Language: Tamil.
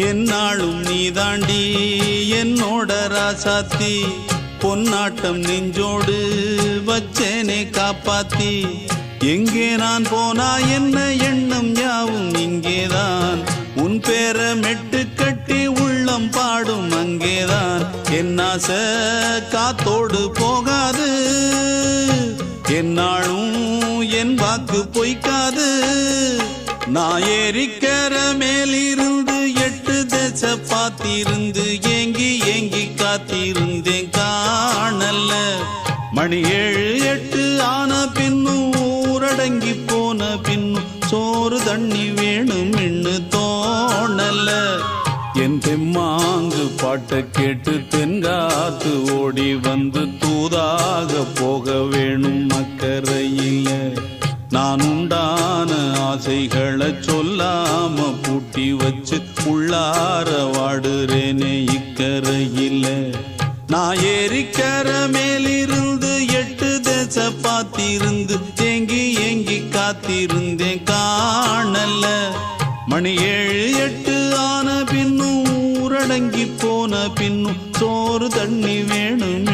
என்னாலும் நீதாண்டி என்னோட ராசாத்தி பொன்னாட்டம் நெஞ்சோடு வச்சேனே காப்பாத்தி எங்கே நான் போனா என்ன எண்ணம் யாவும் இங்கேதான் உன் பேர மெட்டு கட்டி உள்ளம் பாடும் அங்கேதான் என் ஆசை காத்தோடு போகாது என்னாலும் என் வாக்கு பொய்க்காது நான் ஏறிக்கர மேலிருந்து 8 தேச பார்த்திருந்து ஏங்கி ஏங்கி காத்திருந்தேன் காணல்ல மணி 7 8 ஆன பின்னும் ஊரடங்கி போன பின்னும் சோறு தண்ணி வேணும் இன்னு தோணல என் தெம்மாங்கு பாட்டை கேட்டு தென்காத்து ஓடி வந்து தூதாக போக வேணும் அக்கறையில நான் உண்டான ஆசைகளை சொல்லாம பூட்டி வச்சு உள்ளார வாடுறேனே இக்கரையில நான் ஏறிக்கர மேலிருந்து 8 தேச பார்த்திருந்து ஏங்கி ஏங்கி காத்திருந்தேன் காணல மணி 7 8 ஆன பின்னும் ஊரடங்கி போன பின்னும் சோறு தண்ணி வேணும்